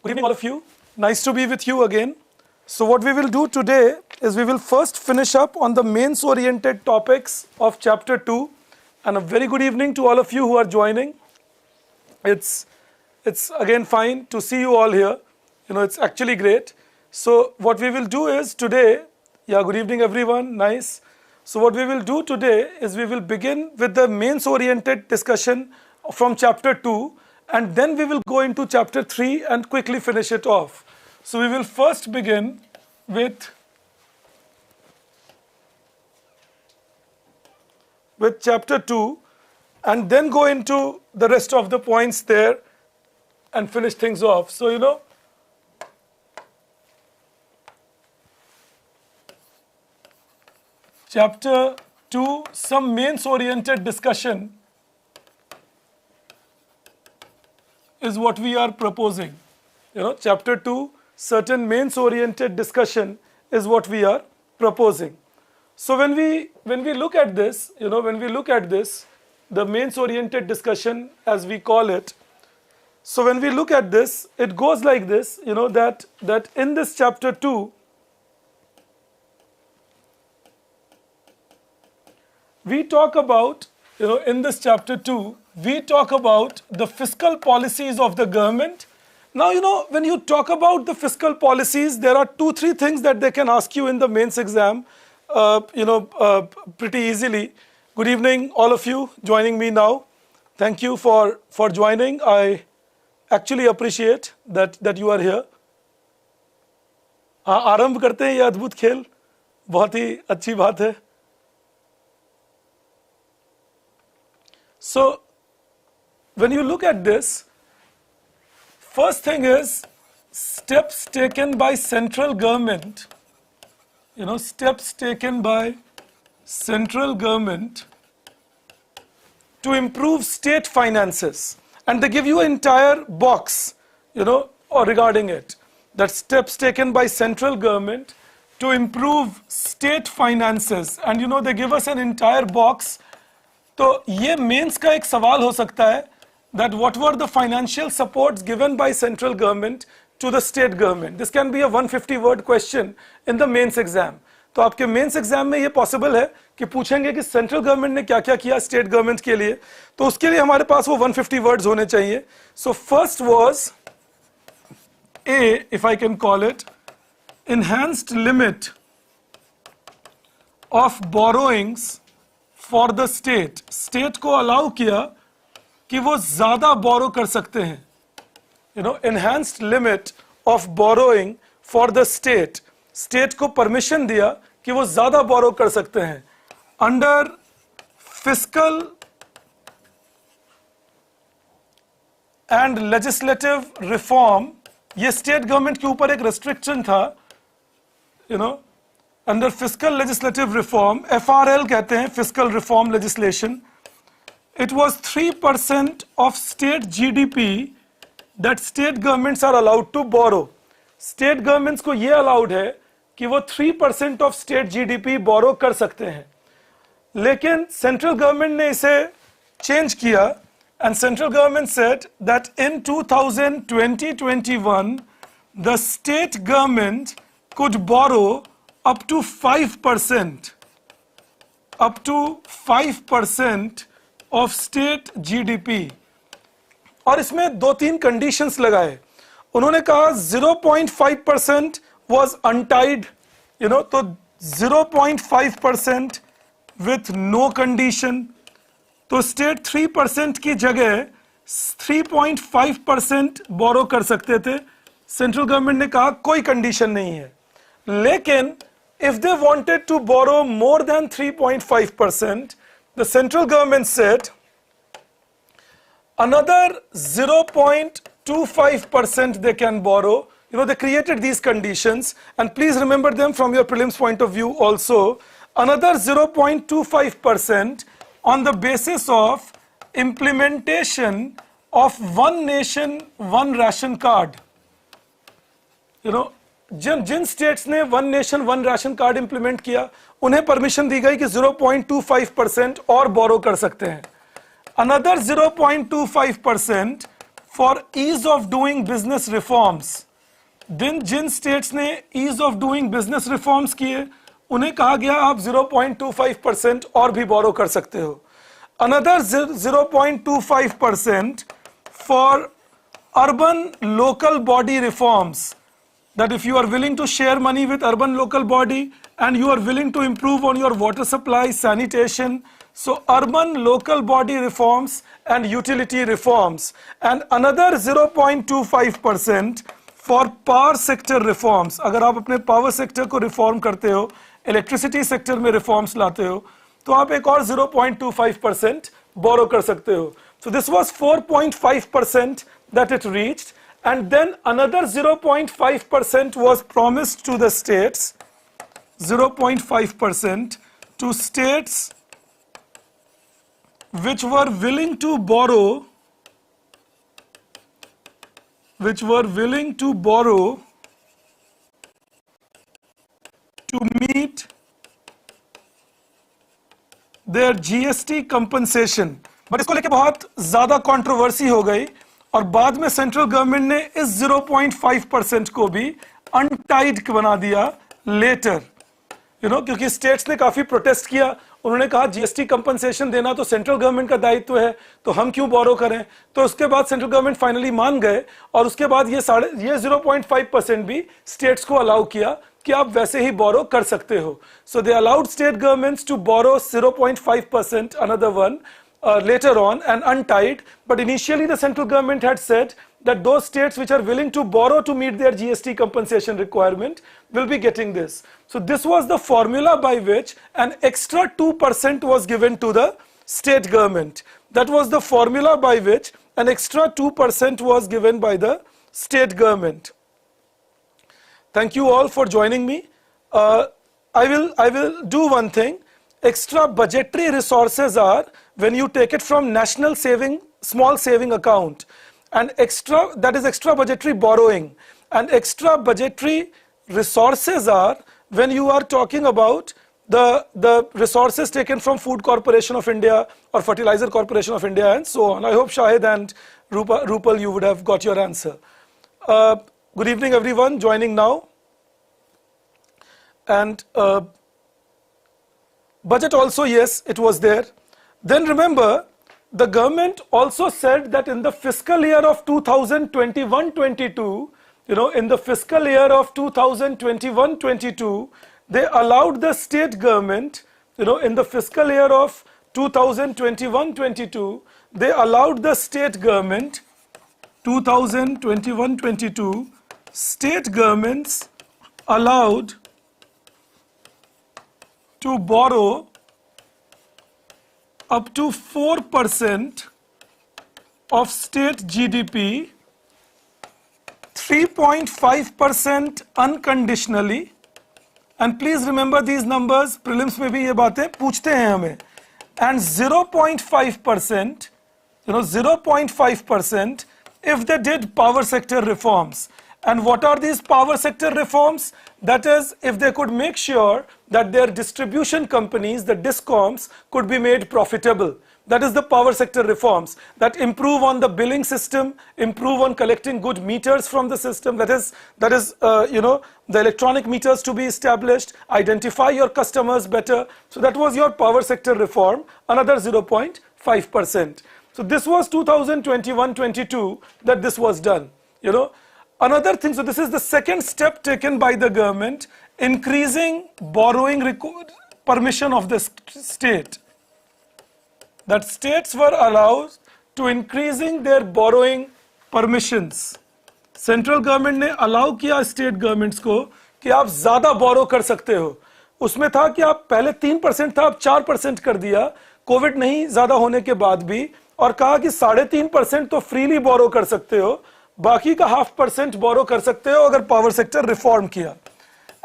Good evening all of you. Nice to be with you again. So what we will do today is we will first finish up on the mains oriented topics of chapter 2, and a very good evening to all of you who are joining. It's again fine to see you all here. It's actually great. So what we will do is today, good evening everyone, nice. So what we will do today is we will begin with the mains oriented discussion from chapter 2, and then we will go into chapter 3 and quickly finish it off. So we will first begin with chapter 2 and then go into the rest of the points there and finish things off. So chapter 2, some mains oriented discussion is what we are proposing. Chapter 2, certain mains oriented discussion is what we are proposing. So when we look at this, the mains oriented discussion as we call it, so when we look at this, it goes like this, that in this chapter 2, we talk about, in this chapter 2, we talk about the fiscal policies of the government. Now, when you talk about the fiscal policies, there are 2-3 things that they can ask you in the mains exam, pretty easily. Good evening, all of you joining me now. Thank you for joining. I actually appreciate that you are here. आरंभ करते हैं ये अद्भुत खेल, बहुत ही अच्छी बात है. So, when you look at this, first thing is steps taken by central government, steps taken by central government to improve state finances. And they give you an entire box, regarding it. That steps taken by central government to improve state finances. And they give us an entire box. तो ये mains का एक सवाल हो सकता है that what were the financial supports given by central government to the state government. This can be a 150 word question in the mains exam. तो आपके मेंस एग्जाम में ये पॉसिबल है कि पूछेंगे कि सेंट्रल गवर्नमेंट ने क्या क्या किया स्टेट गवर्नमेंट के लिए, तो उसके लिए हमारे पास वो 150 वर्ड्स होने चाहिए. So first was a, if I can call it, enhanced limit of borrowings for the state. State को अलाउ किया कि वो ज्यादा बोरो कर सकते हैं. Enhanced limit of borrowing for the state. State को परमिशन दिया कि वो ज्यादा बोरो कर सकते हैं. Under fiscal and legislative reform, ये स्टेट गवर्नमेंट के ऊपर एक रेस्ट्रिक्शन था. Under fiscal legislative reform, FRL कहते हैं, fiscal reform legislation, it was 3% of state GDP that state governments are allowed to borrow. State governments को ये allowed है कि वो 3% of state GDP borrow कर सकते हैं. लेकिन central government ने इसे change किया, and central government said that in 2020-21 the state government could borrow up to 5% of state GDP. और इसमें 2-3 कंडीशंस लगाए. उन्होंने कहा 0.5% was untied, तो 0.5% with no condition. तो स्टेट 3% की जगह 3.5% बोरो कर सकते थे. सेंट्रल गवर्नमेंट ने कहा कोई कंडीशन नहीं है. लेकिन if they wanted to borrow more than 3.5%, the central government said another 0.25% they can borrow. They created these conditions, and please remember them from your prelims point of view also. Another 0.25% on the basis of implementation of one nation, one ration card. Jin states ने one nation one ration card implement किया, उन्हें permission दी गई कि 0.25% और बोरो कर सकते हैं. Another 0.25% for ease of doing business reforms. Jin states ने ease of doing business reforms किए, उन्हें कहा गया आप 0.25% और भी borrow कर सकते हो. Another 0.25% for urban local body reforms. That if you are willing to share money with urban local body and you are willing to improve on your water supply, sanitation, so urban local body reforms and utility reforms, and another 0.25% for power sector reforms. अगर आप अपने power sector को reform करते हो, electricity sector में reforms लाते हो, तो आप एक और 0.25% borrow कर सकते हो. So this was 4.5% that it reached, and then another 0.5% was promised to the states, 0.5% to states which were willing to borrow, to meet their GST compensation. But इसको लेके बहुत ज्यादा कंट्रोवर्सी हो गई और बाद में सेंट्रल गवर्नमेंट ने इस 0.5% को भी अनटाइड बना दिया लेटर, क्योंकि स्टेट्स ने काफी प्रोटेस्ट किया. उन्होंने कहा जीएसटी कंपनसेशन देना तो सेंट्रल गवर्नमेंट का दायित्व है, तो हम क्यों बोरो करें. तो उसके बाद सेंट्रल गवर्नमेंट फाइनली मान गए और उसके बाद ये 0.5% भी स्टेट्स को अलाउ किया कि आप वैसे ही बोरो कर सकते हो. So they allowed state governments to borrow 0.5%, another one later on, and untied. But initially the central government had said that those states which are willing to borrow to meet their GST compensation requirement will be getting this. So this was the formula by which an extra 2% was given to the state government. That was the formula by which an extra 2% was given by the state government. Thank you all for joining me. I will do one thing. Extra budgetary resources are when you take it from national saving, small saving account, and extra, that is extra budgetary borrowing, and extra budgetary resources are when you are talking about the resources taken from Food Corporation of India or Fertilizer Corporation of India and so on. I hope Shahid and Rupal, you would have got your answer. Good evening everyone joining now. And budget also, yes, it was there. Then remember, the government also said that in the fiscal year of 2021-22, in the fiscal year of 2021-22, they allowed the state government, in the fiscal year of 2021-22, they allowed the state government, 2021-22, state governments allowed to borrow up to 4% of state GDP, 3.5% unconditionally, and please remember these numbers, prelims में भी ये बातें पूछते हैं हमें, and 0.5%, 0.5% if they did power sector reforms. And what are these power sector reforms? That is, if they could make sure that their distribution companies, the discoms, could be made profitable. That is the power sector reforms that improve on the billing system, improve on collecting good meters from the system. That is, the electronic meters to be established, identify your customers better. So that was your power sector reform, another 0.5%. So this was 2021-22 that this was done, Another thing, so this is the second step taken by the government, increasing borrowing permission of the state. That states were allowed to increasing their borrowing permissions. Central government ने allow किया state governments को कि आप ज़्यादा borrow कर सकते हो. उसमें था कि आप पहले 3% था, आप 4% कर दिया, कोविड नहीं ज़्यादा होने के बाद भी, और कहा कि 3.5% तो freely borrow कर सकते हो, बाकी का 0.5% बोरो कर सकते हो अगर पावर सेक्टर रिफॉर्म किया.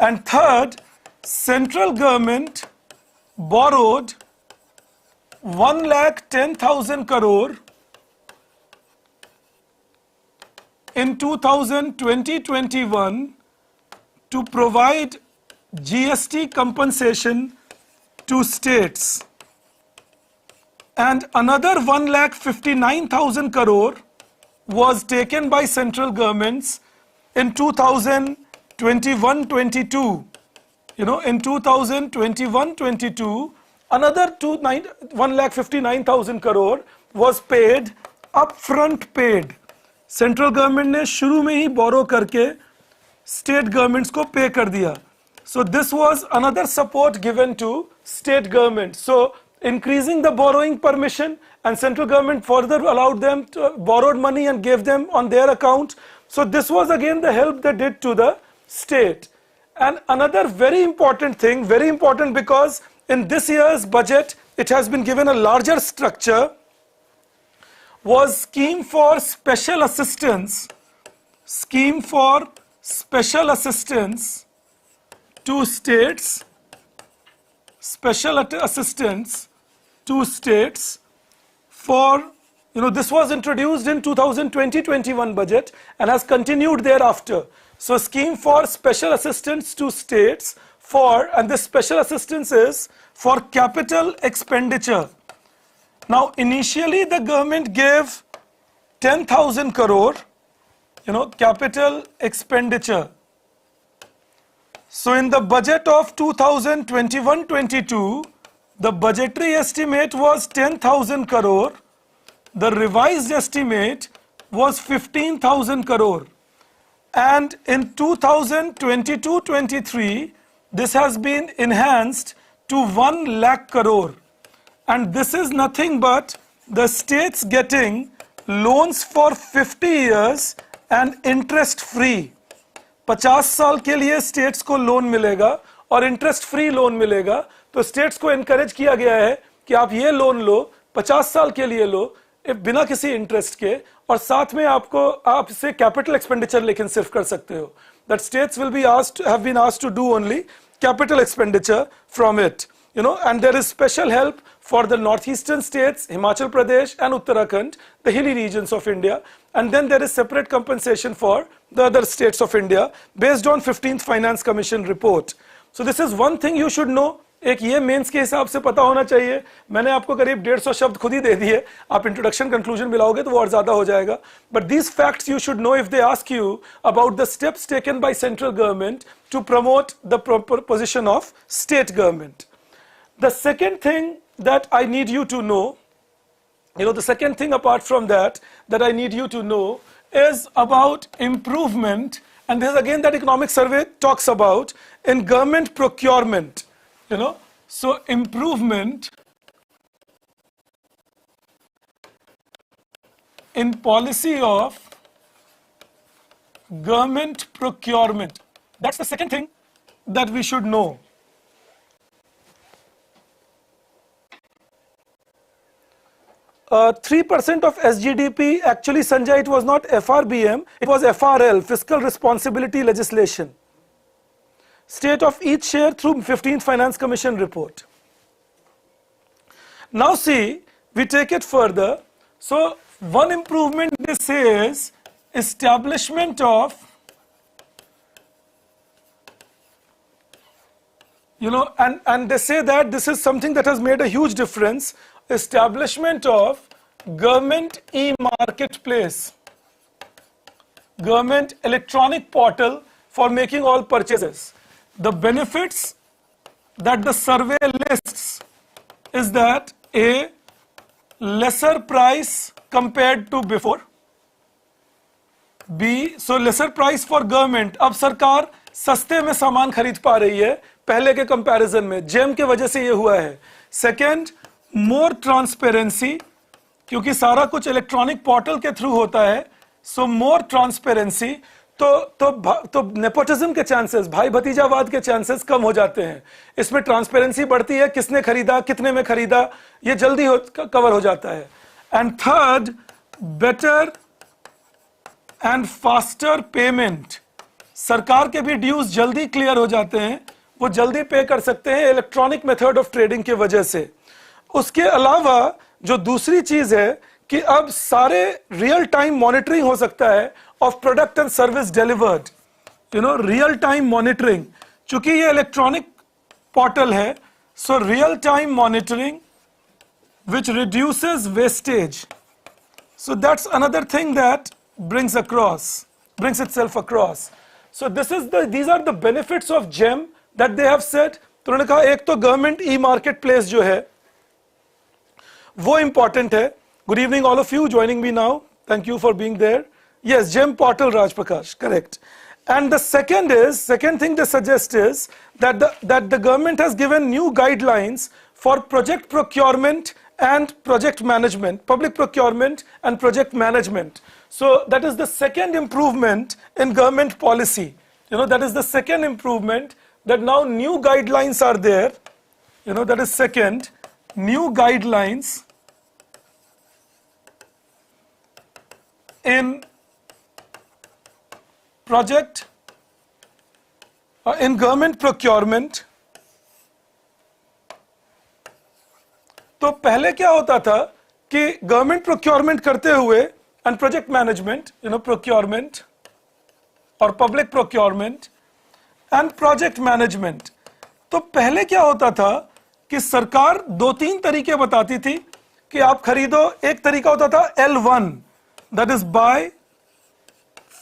And third, central government borrowed 1,10,000 crore in 2020-21 to provide GST compensation to states, and another 1,59,000 crore was taken by central governments in 2021-22. In 2021-22, another 1,59,000 crore was paid, upfront paid. Central government ने शुरू में ही borrow करके state governments को pay कर दिया. So this was another support given to state government. So increasing the borrowing permission, and central government further allowed them to borrowed money and gave them on their account. So this was again the help they did to the state. And another very important thing, very important because in this year's budget, it has been given a larger structure, was scheme for special assistance to states, for, this was introduced in 2020-21 budget and has continued thereafter. So scheme for special assistance to states and this special assistance is for capital expenditure. Now initially the government gave 10,000 crore, capital expenditure. So in the budget of 2021-22, the budgetary estimate was 10,000 crore. The revised estimate was 15,000 crore. And in 2022-23, this has been enhanced to 1 lakh crore. And this is nothing but the states getting loans for 50 years and interest free. 50 साल के लिए states को loan मिलेगा और interest free loan मिलेगा. तो states को encourage किया गया है कि आप ये लोन लो, 50 साल के लिए लो, बिना किसी इंटरेस्ट के, और साथ में आप इसे कैपिटल एक्सपेंडिचर लेकिन सिर्फ कर सकते हो. That states will be have been asked to do only capital expenditure from it. And there is special help for the northeastern states, Himachal Pradesh and Uttarakhand, the hilly regions of India. And then there is separate compensation for the other states of India based on 15th Finance Commission report. So this is one thing you should know. एक ये mains के हिसाब से पता होना चाहिए. मैंने आपको करीब 150 शब्द खुद ही दे दिए. आप इंट्रोडक्शन कंक्लूजन मिलाओगे तो वो और ज्यादा हो जाएगा. But these facts you should know if they ask you about the steps taken by central government to promote the position of state government. The second thing that I need you to know, the second thing apart from that I need you to know is about improvement, and this is again that economic survey talks about in government procurement. So improvement in policy of government procurement. That's the second thing that we should know. 3% of SGDP, actually Sanjay, it was not FRBM, it was FRL, Fiscal Responsibility Legislation. State of each share through 15th Finance Commission report. Now see, we take it further. So one improvement they say is establishment of, and they say that this is something that has made a huge difference. Establishment of government e-marketplace, government electronic portal for making all purchases. The benefits that the survey lists is that A, lesser price compared to before. B, so lesser price for government. अब सरकार सस्ते में सामान खरीद पा रही है पहले के कंपैरिजन में, जेम के वजह से ये हुआ है. सेकंड, मोर ट्रांसपेरेंसी, क्योंकि सारा कुछ इलेक्ट्रॉनिक पोर्टल के थ्रू होता है. सो मोर ट्रांसपेरेंसी, तो नेपोटिज्म के चांसेस, भाई भतीजावाद के चांसेस कम हो जाते हैं. इसमें ट्रांसपेरेंसी बढ़ती है, किसने खरीदा, कितने में खरीदा, ये जल्दी कवर हो जाता है. And third, better and faster payment. सरकार के भी ड्यूज जल्दी क्लियर हो जाते हैं, वो जल्दी पे कर सकते हैं इलेक्ट्रॉनिक मेथड ऑफ ट्रेडिंग की वजह से. उसके अलावा जो दूसरी चीज है कि अब सारे रियल टाइम मॉनिटरिंग हो सकता है of product and service delivered. Real time monitoring, चूंकि ये इलेक्ट्रॉनिक पोर्टल है, so real time monitoring which reduces wastage. So that's another thing that brings itself across. So these are the benefits of GEM that they have said. तो उन्होंने कहा एक तो government e market place जो है वो important है. Good evening all of you joining me now, thank you for being there. Yes, GEM portal, Raj Prakash, correct. And the second thing they suggest is that the government has given new guidelines for project procurement and project management, public procurement and project management. So that is the second improvement in government policy. That is the second improvement, that now new guidelines are there. That is second, new guidelines in project in government procurement. तो पहले क्या होता था कि government procurement करते हुए and project management, procurement और public procurement and project management, तो पहले क्या होता था कि सरकार 2-3 तरीके बताती थी कि आप खरीदो. एक तरीका होता था L1, that is by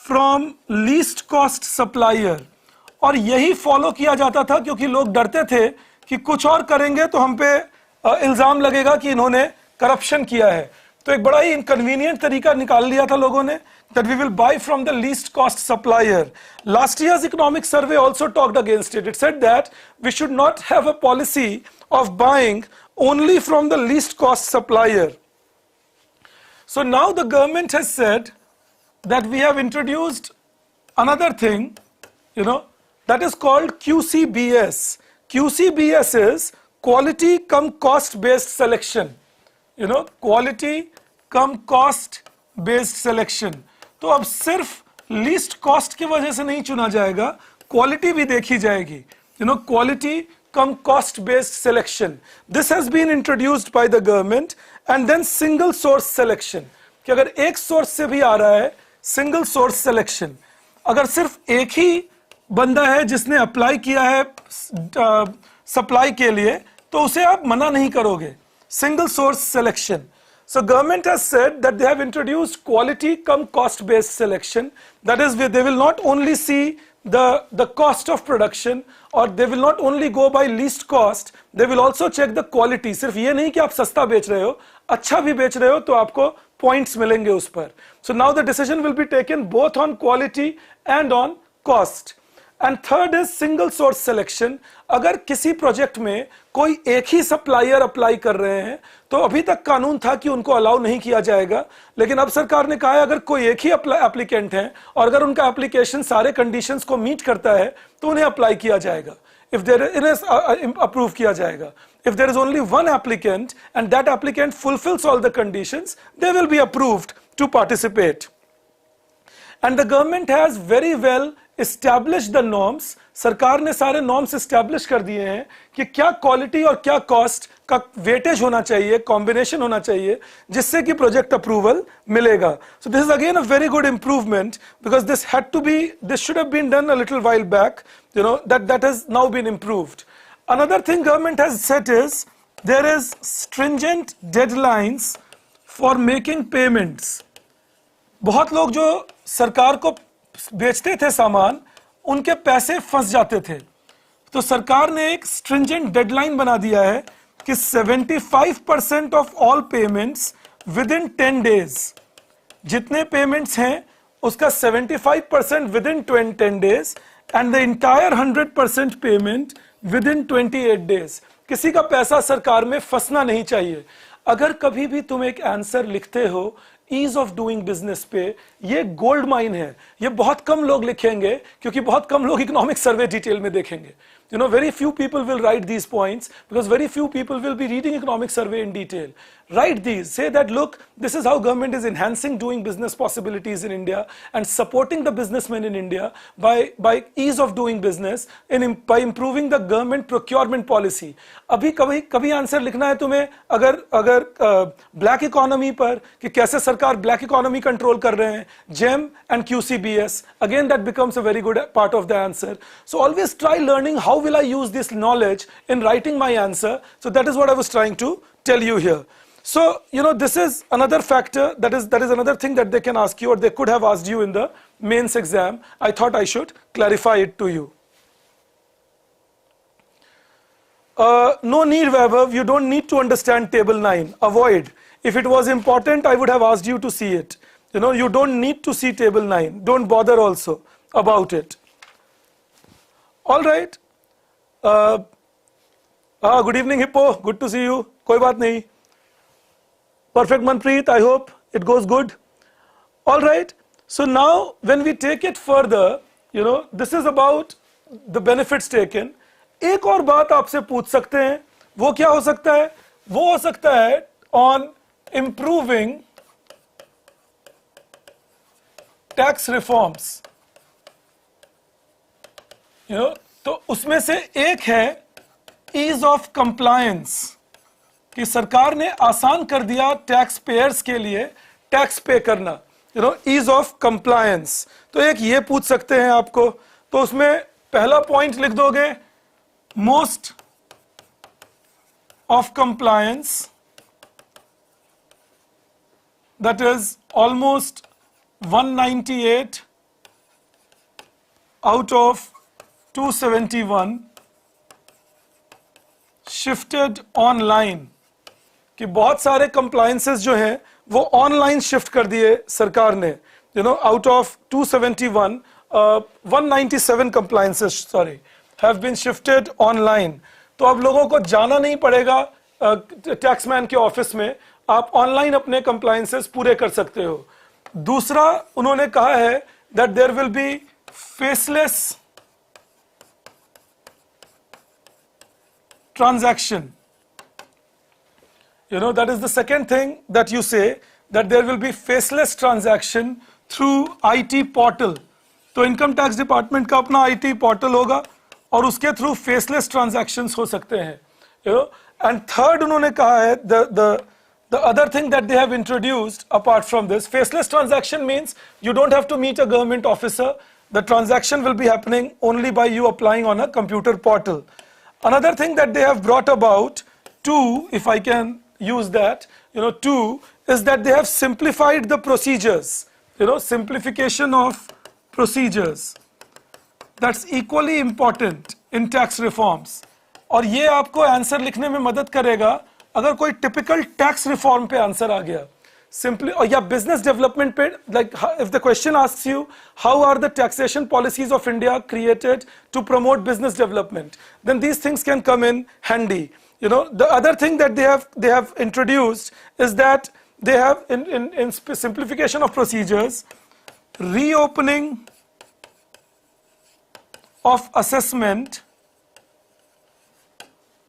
from least cost supplier, और यही फॉलो किया जाता था क्योंकि लोग डरते थे कि कुछ और करेंगे तो हम पे इल्जाम लगेगा कि इन्होंने करप्शन किया है. तो एक बड़ा ही इनकन्वीनियंट तरीका निकाल लिया था लोगों ने, that we will buy from the least cost supplier. Last year's economic survey also talked against it. It said that we should not have a policy of buying only from the least cost supplier. So now the government has said that we have introduced another thing, that is called QCBS. QCBS is quality cum cost based selection. Quality cum cost based selection. तो अब सिर्फ least cost की वजह से नहीं चुना जाएगा, quality भी देखी जाएगी. Quality cum cost based selection. This has been introduced by the government. And then single source selection, कि अगर एक सोर्स से भी आ रहा है, सिंगल सोर्स सिलेक्शन. अगर सिर्फ एक ही बंदा है जिसने अप्लाई किया है सप्लाई के लिए, तो उसे आप मना नहीं करोगे. Single source selection. So government has said that they have introduced quality cum cost based selection. That is, they will not only see the cost of production, or they will not only go by least cost, they will also check the quality. सिर्फ ये नहीं कि आप सस्ता बेच रहे हो, अच्छा भी बेच रहे हो तो आपको points मिलेंगे उस पर. So now the decision will be taken both on quality and on cost. And third is single source selection. अगर किसी प्रोजेक्ट में कोई एक ही सप्लायर अप्लाई कर रहे हैं, तो अभी तक कानून था कि उनको अलाउ नहीं किया जाएगा, लेकिन अब सरकार ने कहा है अगर कोई एक ही एप्लीकेंट है और अगर उनका एप्लीकेशन सारे कंडीशंस को मीट करता है तो उन्हें अप्लाई किया जाएगा. If there is अप्रूव किया जाएगा. If there is only one applicant and that applicant fulfills all the conditions, they will be approved to participate. And the government has very well established the norms. सरकार ने सारे norms establish कर दिए हैं कि क्या क्वालिटी और क्या कॉस्ट का वेटेज होना चाहिए, कॉम्बिनेशन होना चाहिए, जिससे कि प्रोजेक्ट अप्रूवल मिलेगा. So this is again a very good improvement, because this should have been done a little while back. that has now been improved. Another thing government has said is there is stringent deadlines for making payments. बहुत लोग जो सरकार को बेचते थे सामान, उनके पैसे फंस जाते थे. तो सरकार ने एक stringent deadline बना दिया है कि 75% of all payments within 10 days, जितने पेमेंट्स हैं उसका 75% within 10 days and the entire 100% payment within 28 days. किसी का पैसा सरकार में फंसना नहीं चाहिए. अगर कभी भी तुम एक आंसर लिखते हो ईज ऑफ डूइंग बिजनेस पे, ये गोल्ड माइन है. ये बहुत कम लोग लिखेंगे क्योंकि बहुत कम लोग इकोनॉमिक सर्वे डिटेल में देखेंगे. Very few people will write these points because very few people will be reading economic survey in detail. Write these, say that look, this is how government is enhancing doing business possibilities in India and supporting the businessmen in India by ease of doing business by improving the government procurement policy. अभी कभी answer लिखना है तुम्हें अगर black economy पर कि कैसे सरकार ब्लैक इकोनॉमी कंट्रोल कर रहे हैं, GEM and QCBS, again that becomes a very good part of the answer. So always try learning how will I use this knowledge in writing my answer. So that is what I was trying to tell you here. So, this is another factor, that is another thing that they can ask you, or they could have asked you in the mains exam. I thought I should clarify it to you. No need, Vaibhav, you don't need to understand table 9. Avoid. If it was important, I would have asked you to see it. You don't need to see table 9. Don't bother also about it. All right. Good evening, Hippo. Good to see you. Koi baat nahi. Perfect, Manpreet. I hope it goes good. All right. So now, when we take it further, this is about the benefits taken. एक और बात आपसे पूछ सकते हैं, वो क्या हो सकता है? वो हो सकता है on improving tax reforms. तो उसमें से एक है ease of compliance, कि सरकार ने आसान कर दिया टैक्स पेयर्स के लिए टैक्स पे करना, ease of compliance. तो एक ये पूछ सकते हैं आपको, तो उसमें पहला पॉइंट लिख दोगे, most of compliance, that is almost 198 out of 271 shifted online, कि बहुत सारे compliances जो हैं वो ऑनलाइन शिफ्ट कर दिए सरकार ने, out of 271 197 compliances have been shifted online. तो अब लोगों को जाना नहीं पड़ेगा टैक्समैन के ऑफिस में, आप ऑनलाइन अपने कंप्लायंसेस पूरे कर सकते हो. दूसरा उन्होंने कहा है that there will be faceless transaction. That is the second thing that you say, that there will be faceless transaction through IT portal. तो इनकम टैक्स डिपार्टमेंट का अपना IT पोर्टल होगा और उसके थ्रू फेसलेस ट्रांजैक्शंस हो सकते हैं. And third उन्होंने कहा है, the other thing that they have introduced apart from this, faceless transaction means you don't have to meet a government officer. The transaction will be happening only by you applying on a computer portal. Another thing that they have brought about, two, if I can use that, two, is that they have simplified the procedures. Simplification of procedures. That's equally important in tax reforms. और ये आपको answer लिखने में मदद करेगा अगर कोई typical tax reform पे आंसर आ गया. Simply, or yeah, business development पे, like if the question asks you, how are the taxation policies of India created to promote business development, then these things can come in handy. The other thing that they have introduced is that they have in simplification of procedures, reopening of assessment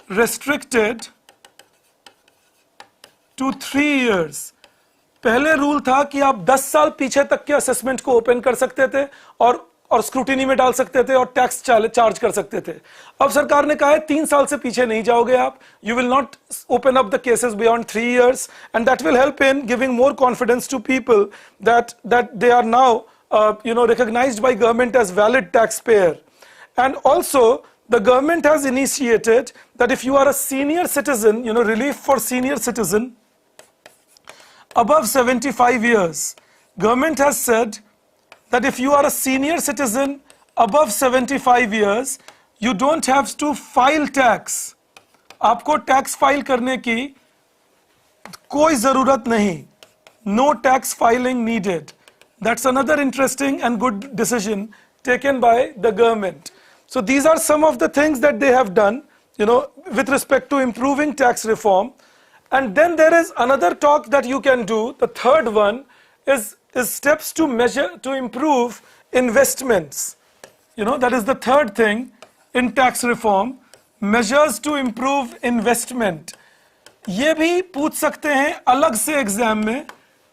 restricted to 3 years. पहले rule था कि आप 10 साल पीछे तक के assessment को open कर सकते थे और स्क्रूटिनी में डाल सकते थे और टैक्स चार्ज कर सकते थे. अब सरकार ने कहा है 3 साल से पीछे नहीं जाओगे आप. You will not open up the cases beyond 3 years, and that will help in giving more confidence to people that they are now recognized by government as valid taxpayer. And also the government has initiated that if you are a senior citizen, relief for senior citizen above 75 years, government has said that if you are a senior citizen above 75 years, you don't have to file tax. आपको tax file करने की कोई जरूरत नहीं. No tax filing needed. That's another interesting and good decision taken by the government. So these are some of the things that they have done, with respect to improving tax reform. And then there is another talk that you can do. The third one is steps to measure, to improve investments. That is the third thing in tax reform, measures to improve investment. ये भी पूछ सकते हैं अलग से exam में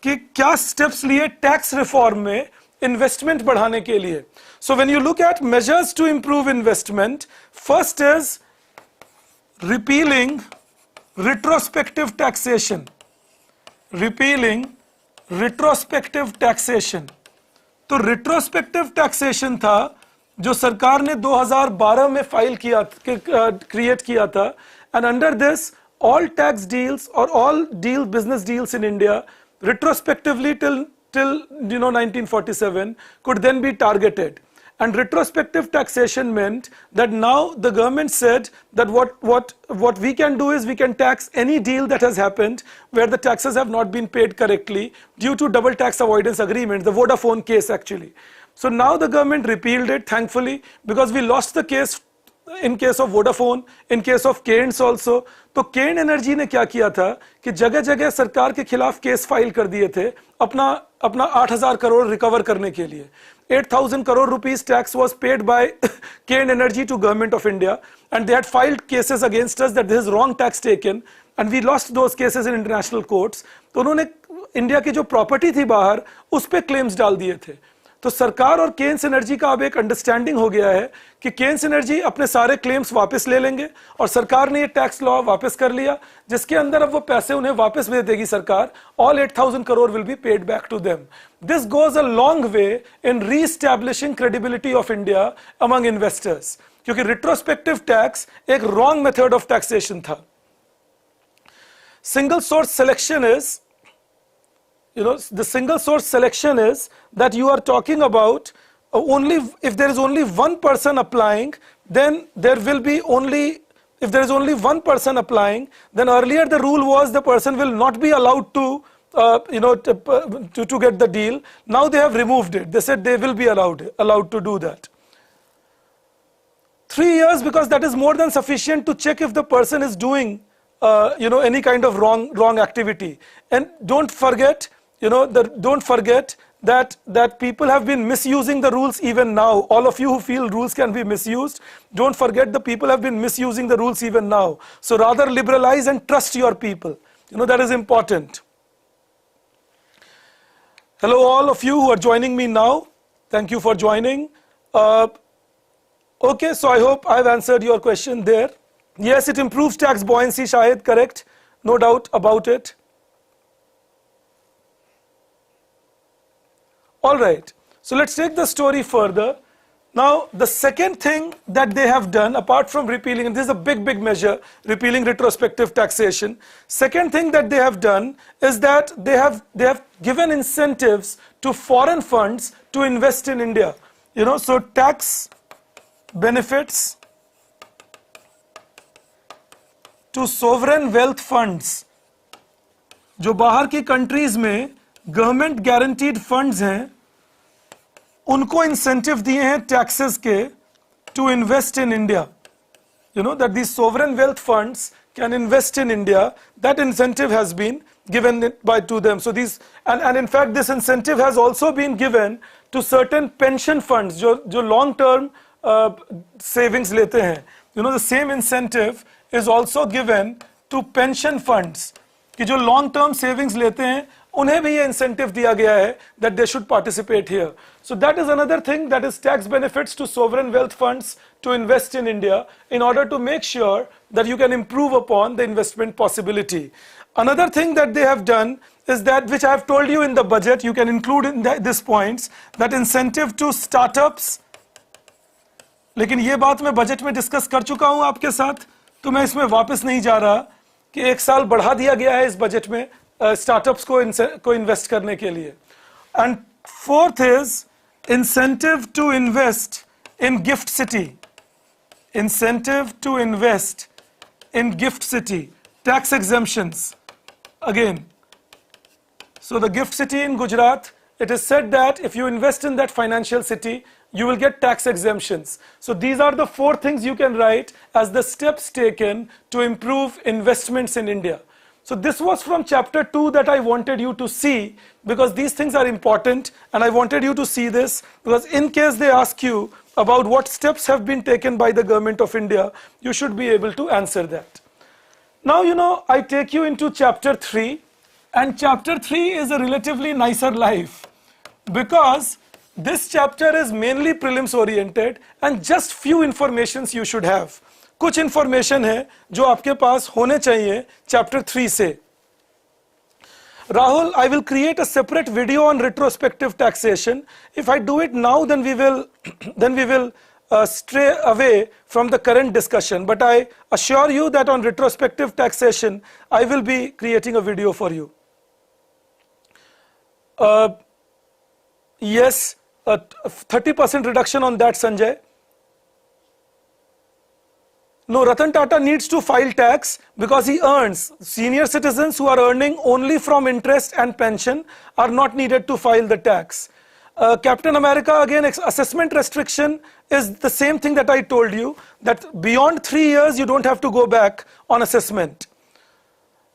कि क्या स्टेप्स लिए टैक्स रिफॉर्म में इन्वेस्टमेंट बढ़ाने के लिए. So when you look at measures to improve investment, first is repealing retrospective taxation. Repealing retrospective taxation. तो retrospective taxation था जो सरकार ने 2012 में फाइल किया, क्रिएट किया था, and under this all tax deals or all business deals in India retrospectively till 1947 could then be targeted. And retrospective taxation meant that now the government said that what we can do is we can tax any deal that has happened where the taxes have not been paid correctly due to double tax avoidance agreements, the Vodafone case actually. So now the government repealed it, thankfully, because we lost the case in case of Vodafone, in case of Cairns also. तो केन energy ने क्या किया था कि जगह जगह सरकार के खिलाफ केस फाइल कर दिए थे अपना 8,000 करोड़ रिकवर करने के लिए. 8,000 crore rupees tax was paid by Cairn Energy to government of India, and they had filed cases against us that this is wrong tax taken, and we lost those cases in international courts. तो उन्होंने India की जो property थी बाहर उस पे claims डाल दिए थे. तो सरकार और केन्स एनर्जी का अब एक अंडरस्टैंडिंग हो गया है कि केन्स एनर्जी अपने सारे क्लेम्स वापस ले लेंगे, और सरकार ने ये टैक्स लॉ वापस कर लिया जिसके अंदर अब वो पैसे उन्हें वापस भेज देगी सरकार. All 8,000 crore will be paid back to them. This goes a long way in re-establishing credibility of India among investors, क्योंकि retrospective tax एक wrong method of taxation था. Single source selection is, the single source selection is that you are talking about only if there is only one person applying, then there will be only, if there is only one person applying, then earlier the rule was the person will not be allowed to to get the deal. Now they have removed it. They said they will be allowed to do that. 3 years, because that is more than sufficient to check if the person is doing any kind of wrong activity. And don't forget, don't forget that people have been misusing the rules even now. All of you who feel rules can be misused, don't forget the people have been misusing the rules even now. So rather liberalize and trust your people. That is important. Hello all of you who are joining me now. Thank you for joining. Okay, so I hope I've answered your question there. Yes, it improves tax buoyancy, Shahid, correct. No doubt about it. All right, so let's take the story further. Now, the second thing that they have done, apart from repealing, and this is a big measure, repealing retrospective taxation. Second thing that they have done is that they have given incentives to foreign funds to invest in India. So tax benefits to sovereign wealth funds. जो बाहर की countries में government guaranteed funds हैं, उनको incentive दिए हैं taxes के to invest in India. That these sovereign wealth funds can invest in India. That incentive has been given to them. So these, and in fact this incentive has also been given to certain pension funds जो long term savings लेते हैं. The same incentive is also given to pension funds कि जो long term savings लेते हैं उन्हें भी ये incentive दिया गया है that they should participate here. So that is another thing, that is tax benefits to sovereign wealth funds to invest in India in order to make sure that you can improve upon the investment possibility. Another thing that they have done is that, which I have told you in the budget, you can include in these points, that incentive to startups. लेकिन ये बात मैं budget में discuss कर चुका हूं आपके साथ, तो मैं इसमें वापस नहीं जा रहा कि 1 साल बढ़ा दिया गया है इस बजट में स्टार्टअप्स को इन्वेस्ट करने के लिए. And fourth is incentive to invest in GIFT City. Incentive to invest in GIFT City. Tax exemptions again. So the gift city in Gujarat, it is said that if you invest in that financial city, you will get tax exemptions. So these are the 4 things you can write as the steps taken to improve investments in India. So this was from chapter 2 that I wanted you to see, because these things are important and I wanted you to see this, because in case they ask you about what steps have been taken by the government of India, you should be able to answer that. Now, I take you into chapter 3, and chapter 3 is a relatively nicer life, because this chapter is mainly prelims oriented and just few informations you should have. कुछ information है जो आपके पास होने चाहिए chapter 3 से. Rahul, I will create a separate video on retrospective taxation. If I do it now, then we will stray away from the current discussion, but I assure you that on retrospective taxation, I will be creating a video for you. Yes, 30% reduction on that, Sanjay. No, Ratan Tata needs to file tax because he earns. Senior citizens who are earning only from interest and pension are not needed to file the tax. Captain America, again, assessment restriction is the same thing that I told you, that beyond 3 years, you don't have to go back on assessment.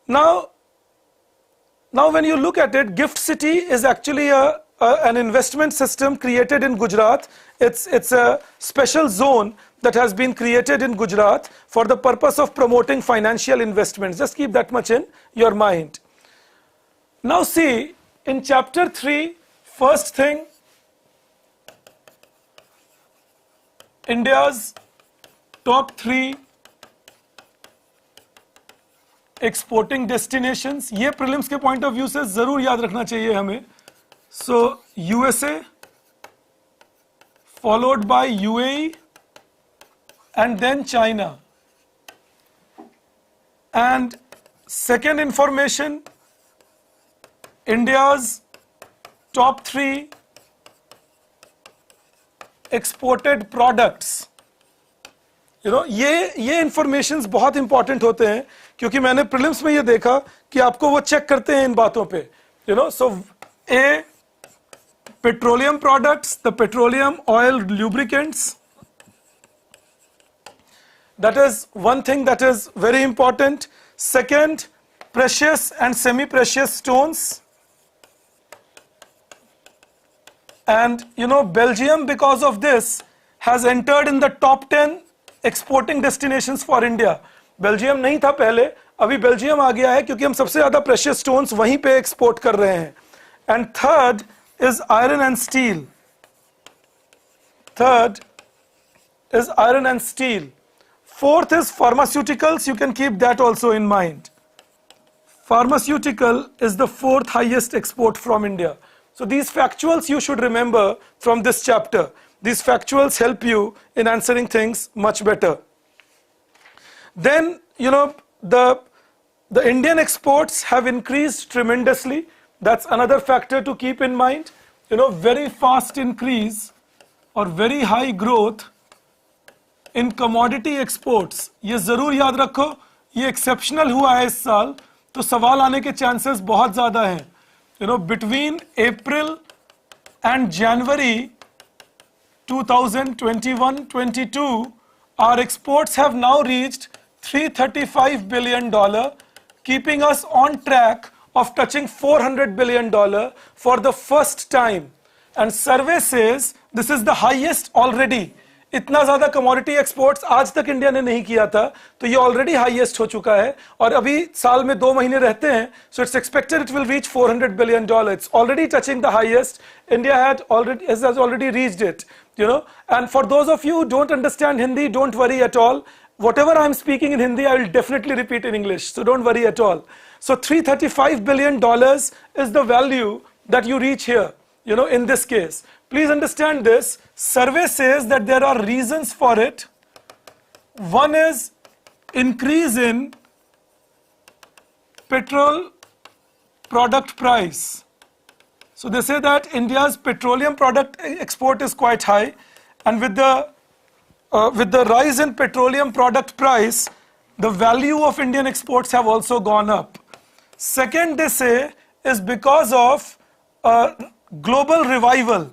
Now when you look at it, Gift City is actually an investment system created in Gujarat. It's a special zone that has been created in Gujarat for the purpose of promoting financial investments. Just keep that much in your mind. Now see, in chapter 3, first thing, India's top 3 exporting destinations. ये prelims के point of view से जरूर याद रखना चाहिए हमें. So USA, followed by UAE, and then China. And second information, India's top 3 exported products. You know, ये informations बहुत important होते हैं, क्योंकि मैंने prelims में ये देखा कि आपको वो check करते हैं इन बातों पे. You know, so A, petroleum products, the petroleum oil lubricants. That is one thing that is very important. Second, precious and semi-precious stones. And you know, Belgium, because of this, has entered in the top 10 exporting destinations for India. Belgium नहीं था पहले, अभी Belgium आ गया है क्योंकि हम सबसे ज़्यादा precious stones वहीं पे export कर रहे हैं. And third is iron and steel. Third is iron and steel. Fourth is pharmaceuticals. You can keep that also in mind. Pharmaceutical is the 4th highest export from India. So these factuals you should remember from this chapter. These factuals help you in answering things much better. Then, you know, the Indian exports have increased tremendously. That's another factor to keep in mind. You know, very fast increase or very high growth in commodity exports. ये जरूर याद रखो, ये exceptional हुआ है इस साल, तो सवाल आने के chances बहुत ज़्यादा हैं. You know, between April and January 2021-22, our exports have now reached $335 billion, keeping us on track of touching $400 billion for the first time. And survey says this is the highest already. इतना ज़्यादा commodity exports आज तक India ने नहीं किया था, तो ये already highest हो चुका है, और अभी साल में 2 महीने रहते हैं, so it's expected it will reach $400 billion. It's already touching the highest. India has already reached it, you know. And for those of you who don't understand Hindi, don't worry at all. Whatever I'm speaking in Hindi, I will definitely repeat in English, so don't worry at all. So $335 billion is the value that you reach here, you know, in this case. Please understand this. Survey says that there are reasons for it. One is increase in petrol product price. So they say that India's petroleum product export is quite high, and with the rise in petroleum product price, the value of Indian exports have also gone up. Second, they say, is because of global revival.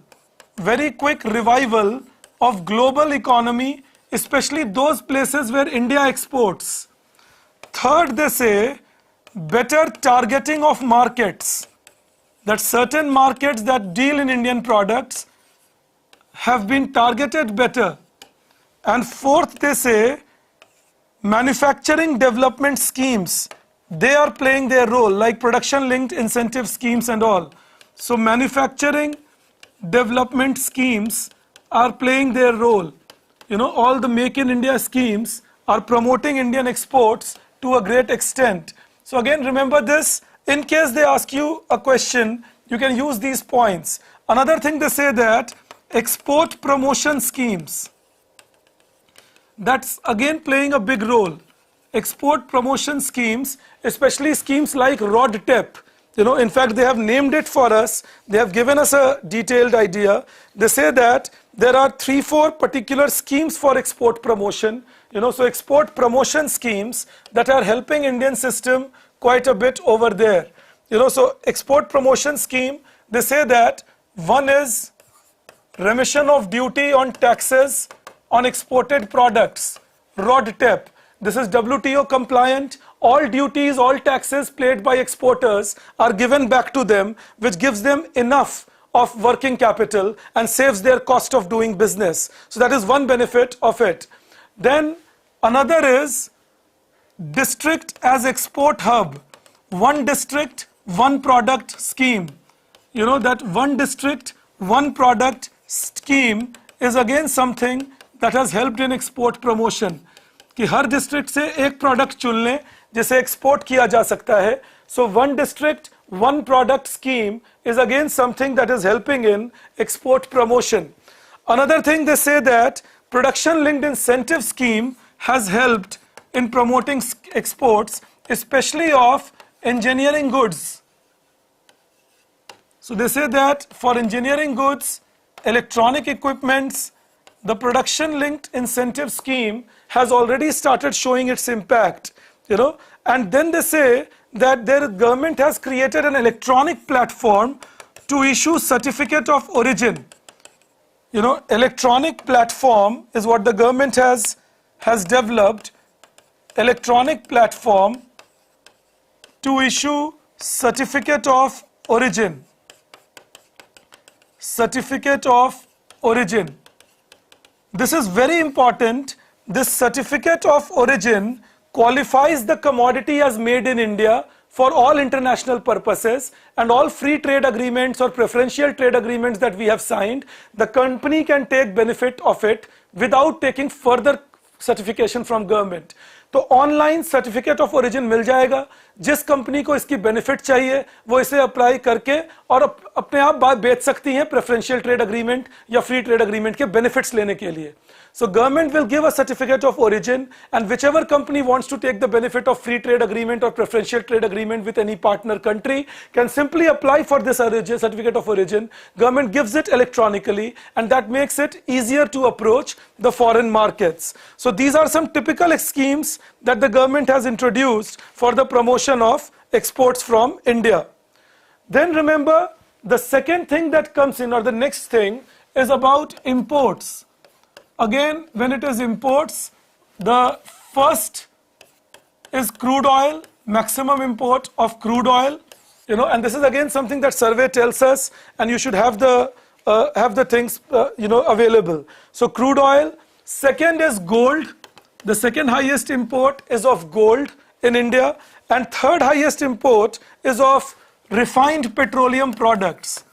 Very quick revival of global economy, especially those places where India exports. Third, they say, better targeting of markets. That certain markets that deal in Indian products have been targeted better. And fourth, they say, manufacturing development schemes. They are playing their role, like production-linked incentive schemes and all. So manufacturing development schemes are playing their role. You know, all the Make in India schemes are promoting Indian exports to a great extent. So again, remember this. In case they ask you a question, you can use these points. Another thing they say that export promotion schemes. that's again playing a big role. Export promotion schemes, especially schemes like RODTEP. In fact, they have named it for us. They have given us a detailed idea. They say that there are 3-4 particular schemes for export promotion. So export promotion schemes that are helping Indian system quite a bit over there. So export promotion scheme, they say that one is remission of duty on taxes on exported products, RODTEP. This is WTO compliant. All duties, all taxes paid by exporters are given back to them, which gives them enough of working capital and saves their cost of doing business. So that is one benefit of it. Then another is district as export hub. One district, one product scheme. That one district, one product scheme is again something that has helped in export promotion. कि हर district से एक product चुन लें जिसे export किया जा सकता है. So one district, one product scheme is again something that is helping in export promotion. Another thing, they say that production linked incentive scheme has helped in promoting exports, especially of engineering goods. So they say that for engineering goods, electronic equipments, the production linked incentive scheme has already started showing its impact, and then they say that their government has created an electronic platform to issue certificate of origin. Electronic platform is what the government has developed, electronic platform to issue certificate of origin. Certificate of origin. This is very important. This certificate of origin qualifies the commodity as made in India for all international purposes, and all free trade agreements or preferential trade agreements that we have signed, the company can take benefit of it without taking further certification from government. तो online certificate of origin मिल जाएगा. जिस company को इसकी benefit चाहिए वो इसे apply करके और अपने आप बात बेच सकती हैं प्रेफरेंशियल ट्रेड अग्रीमेंट या फ्री ट्रेड अग्रीमेंट के बेनिफिट्स लेने के लिए. So government will give a certificate of origin, and whichever company wants to take the benefit of free trade agreement or preferential trade agreement with any partner country can simply apply for this certificate of origin. Government gives it electronically, and that makes it easier to approach the foreign markets. So these are some typical schemes that the government has introduced for the promotion of exports from India. Then remember, the second thing that comes in, or the next thing, is about imports. Again, when it is imports, the first is crude oil, maximum import of crude oil, and this is again something that survey tells us, and you should have the things available. So crude oil. Second is gold. The second highest import is of gold in India, and third highest import is of refined petroleum products.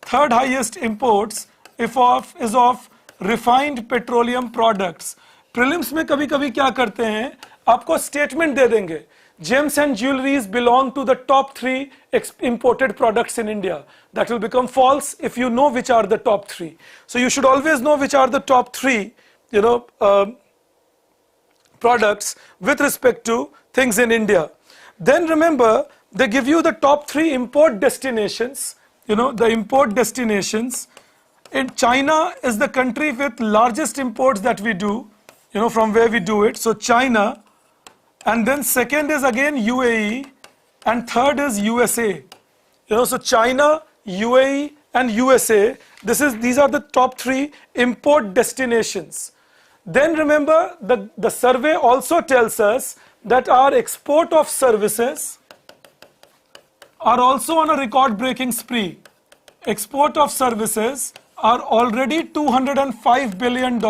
Third highest imports is of refined petroleum products. Prelims में कभी-कभी क्या करते हैं, आपको statement दे देंगे. Gems and jewelries belong to the top 3 imported products in India. That will become false if you know which are the top 3. So you should always know which are the top 3, products with respect to things in India. Then remember, they give you the top 3 import destinations. The import destinations. In China is the country with largest imports that we do, from where we do it. So China, and then second is again UAE, and third is USA. So China, UAE, and USA. These are the top 3 import destinations. Then remember, the survey also tells us that our export of services are also on a record-breaking spree. Export of services are already $205 billion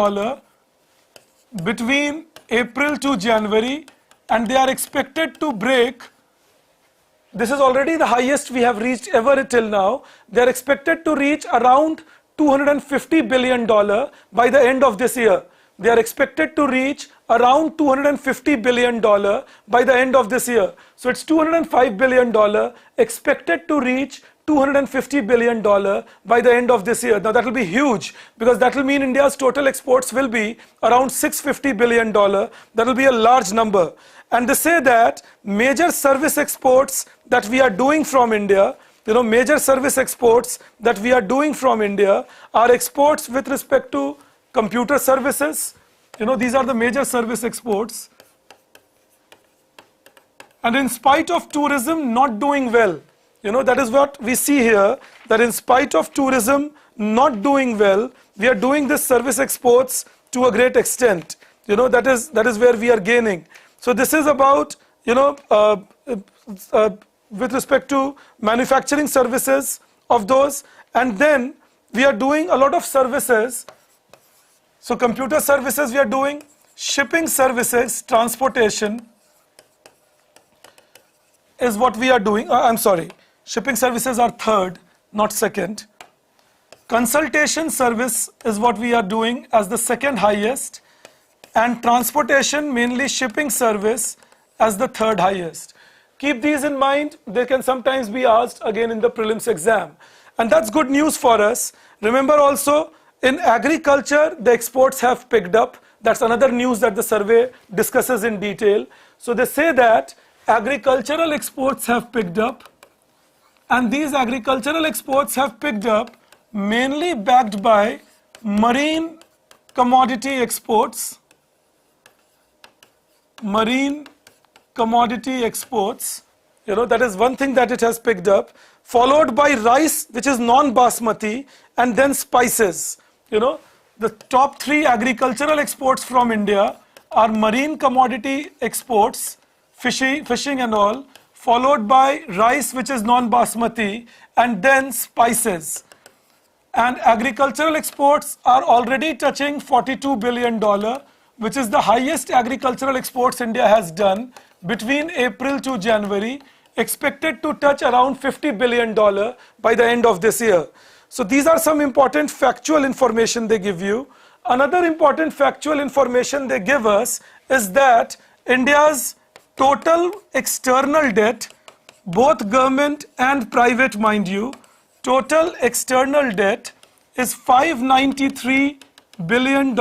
between April to January, and they are expected to break. This is already the highest we have reached ever till now. They are expected to reach around $250 billion by the end of this year. They are expected to reach around $250 billion by the end of this year. So it's $205 billion expected to reach $250 billion by the end of this year. Now that will be huge, because that will mean India's total exports will be around $650 billion. That will be a large number. And they say that major service exports that we are doing from India, major service exports that we are doing from India are exports with respect to computer services. These are the major service exports. And in spite of tourism not doing well, that is what we see here, that in spite of tourism not doing well, we are doing this service exports to a great extent. That is where we are gaining. So this is about, with respect to manufacturing services of those. And then we are doing a lot of services. So computer services we are doing, shipping services, transportation is what we are doing. I'm sorry, shipping services are third, not second. Consultation service is what we are doing as the second highest, and transportation, mainly shipping service, as the third highest. Keep these in mind. They can sometimes be asked again in the prelims exam. And that's good news for us. Remember also, in agriculture, the exports have picked up. That's another news that the survey discusses in detail. So they say that agricultural exports have picked up, and these agricultural exports have picked up mainly backed by marine commodity exports. Marine commodity exports, that is one thing that it has picked up, followed by rice, which is non-basmati, and then spices. The top three agricultural exports from India are marine commodity exports, fishing and all, followed by rice, which is non-basmati, and then spices. And agricultural exports are already touching $42 billion, which is the highest agricultural exports India has done between April to January, expected to touch around $50 billion by the end of this year. So these are some important factual information they give you. Another important factual information they give us is that India's total external debt, both government and private, mind you, total external debt is $593 billion.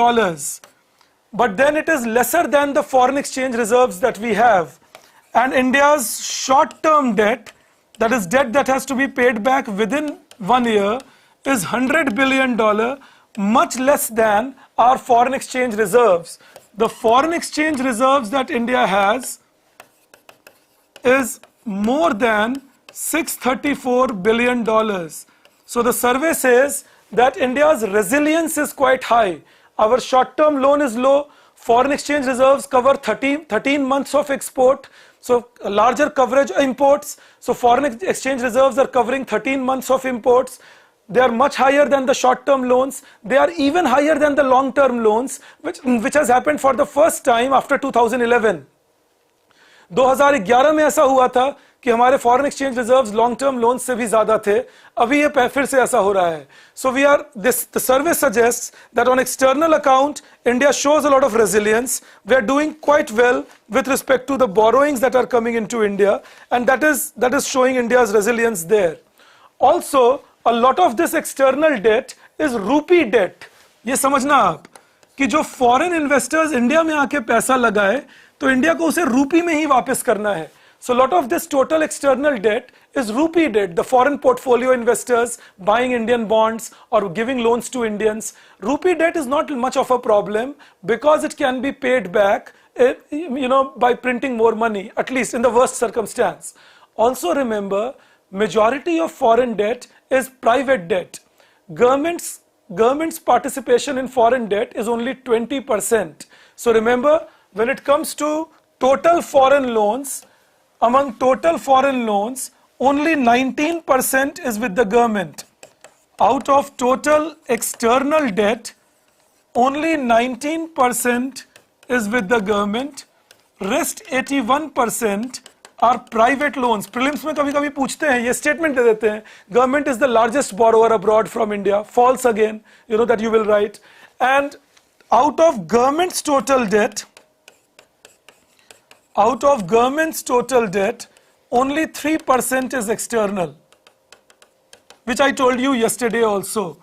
But then it is lesser than the foreign exchange reserves that we have. And India's short-term debt, that is debt that has to be paid back within 1 year, is $100 billion, much less than our foreign exchange reserves. The foreign exchange reserves that India has is more than $634 billion. So the survey says that India's resilience is quite high. Our short-term loan is low. Foreign exchange reserves cover 13 months of export. So a larger coverage imports. So foreign exchange reserves are covering 13 months of imports. They are much higher than the short-term loans. They are even higher than the long-term loans, which has happened for the first time after 2011. 2011 में ऐसा हुआ था कि हमारे foreign exchange reserves long term loan से भी ज्यादा थे. अभी ये फिर से ऐसा हो रहा है. So the survey suggests that on external account, India shows a lot of resilience. We are doing quite well with respect to the borrowings that are coming into India, and that is showing India's resilience there. Also, a lot of this external debt is rupee debt. ये समझना आप कि जो foreign investors India में आके पैसा लगाए तो इंडिया को उसे रूपी में ही वापस करना है. So a lot of this total external debt is rupee debt. The foreign portfolio investors buying Indian bonds or giving loans to Indians. Rupee debt is not much of a problem because it can be paid back, by printing more money, at least in the worst circumstance. Also remember, majority of foreign debt is private debt. Government's participation in foreign debt is only 20%. So remember, when it comes to total foreign loans, among total foreign loans, only 19% is with the government. Out of total external debt, only 19% is with the government. Rest 81% are private loans. Prelims में कभी-कभी पूछते हैं, ये statement दे देते हैं, government is the largest borrower abroad from India. False again, that you will write. And out of government's total debt, only 3% is external. which I told you yesterday also.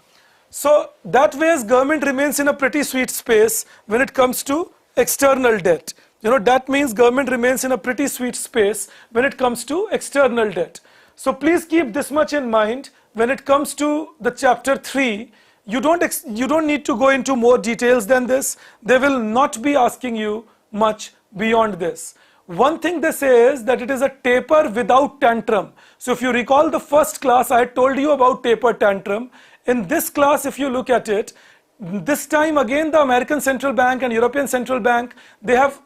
So that way government remains in a pretty sweet space when it comes to external debt. That means government remains in a pretty sweet space when it comes to external debt. So please keep this much in mind when it comes to the chapter 3. You don't need to go into more details than this. They will not be asking you much beyond this. One thing they say is that it is a taper without tantrum. So if you recall the first class, I had told you about taper tantrum. In this class, if you look at it, this time again the American Central Bank and European Central Bank, they have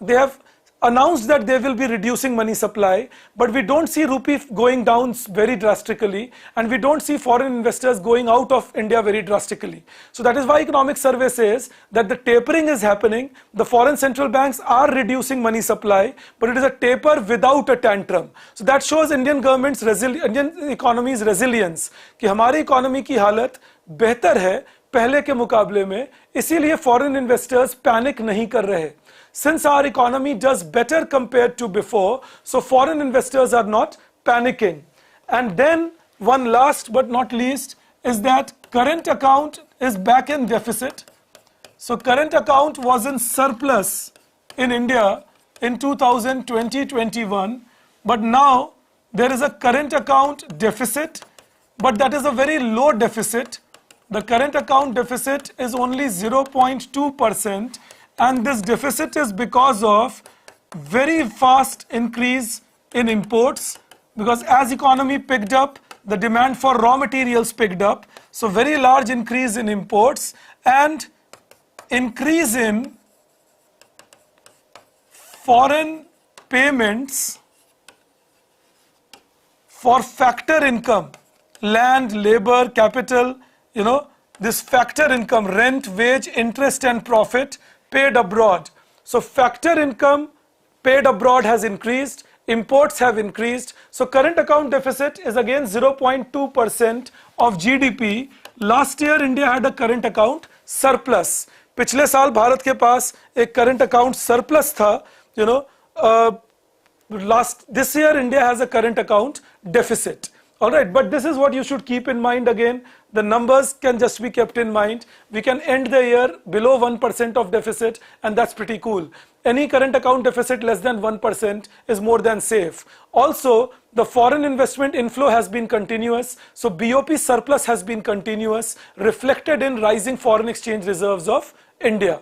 announced that they will be reducing money supply, but we don't see rupee going down very drastically, and we don't see foreign investors going out of India very drastically. So that is why economic survey says that the tapering is happening. The foreign central banks are reducing money supply, but it is a taper without a tantrum. So that shows Indian economy's resilience, कि हमारी economy की हालत बेहतर है पहले के मुकाबले में, इसीलिए foreign investors panic नहीं कर रहे. Since our economy does better compared to before, so foreign investors are not panicking. And then one last but not least is that current account is back in deficit. So current account was in surplus in India in 2020-21, but now there is a current account deficit, but that is a very low deficit. The current account deficit is only 0.2%. And this deficit is because of very fast increase in imports, because as economy picked up, the demand for raw materials picked up. So very large increase in imports and increase in foreign payments for factor income, land, labor, capital, this factor income, rent, wage, interest and profit paid abroad. So factor income paid abroad has increased, imports have increased. So current account deficit is again 0.2% of GDP. Last year India had a current account surplus. पिछले साल भारत के पास एक current account surplus था, this year India has a current account deficit. Alright, but this is what you should keep in mind again. The numbers can just be kept in mind. We can end the year below 1% of deficit, and that's pretty cool. Any current account deficit less than 1% is more than safe. Also, the foreign investment inflow has been continuous. So BOP surplus has been continuous, reflected in rising foreign exchange reserves of India.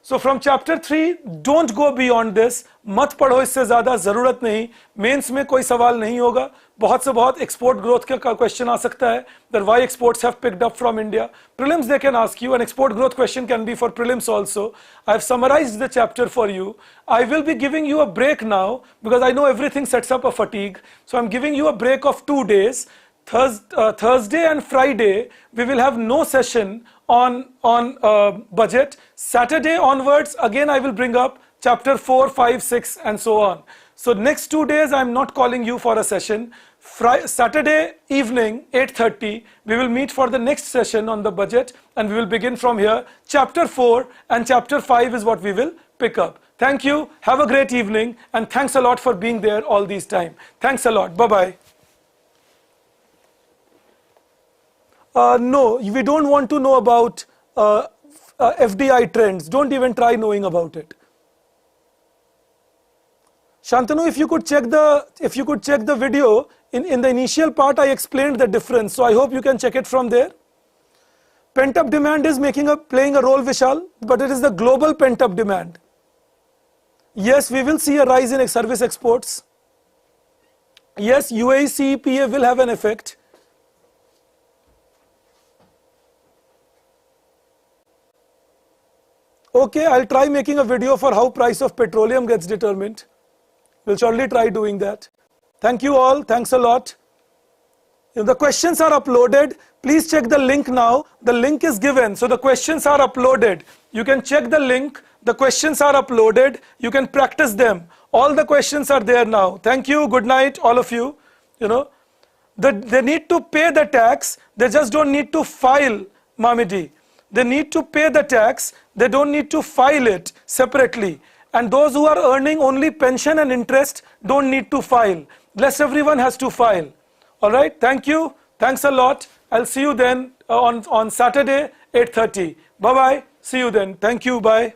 So from chapter 3, don't go beyond this. मत पढ़ो इससे ज़्यादा, ज़रूरत नहीं. Mains में कोई सवाल नहीं होगा. बहुत से बहुत export growth का question आ सकता है. That why exports have picked up from India. Prelims they can ask you. An export growth question can be for prelims also. I have summarized the chapter for you. I will be giving you a break now because I know everything sets up a fatigue. So I'm giving you a break of 2 days. Thursday and Friday we will have no session on budget. Saturday onwards again I will bring up chapter 4, 5, 6 and so on. So next 2 days I am not calling you for a session. Saturday evening 8:30 we will meet for the next session on the budget, and we will begin from here. Chapter 4 and chapter 5 is what we will pick up. Thank you, have a great evening, and thanks a lot for being there all this time. Thanks a lot, bye bye. No, we don't want to know about FDI trends. Don't even try knowing about it. Shantanu, if you could check the video, in the initial part I explained the difference, so I hope you can check it from there. Pent-up demand is playing a role, Vishal, but it is the global pent-up demand. Yes, we will see a rise in service exports. Yes, UAE CEPA will have an effect. Okay, I'll try making a video for how price of petroleum gets determined. We'll surely try doing that. Thank you all. Thanks a lot. The questions are uploaded. Please check the link now. The link is given. So the questions are uploaded. You can check the link. The questions are uploaded. You can practice them. All the questions are there now. Thank you. Good night, all of you. They need to pay the tax. They just don't need to file, Mamidi. They need to pay the tax. They don't need to file it separately. And those who are earning only pension and interest don't need to file. Less everyone has to file. All right. Thank you. Thanks a lot. I'll see you then on Saturday, 8:30. Bye-bye. See you then. Thank you. Bye.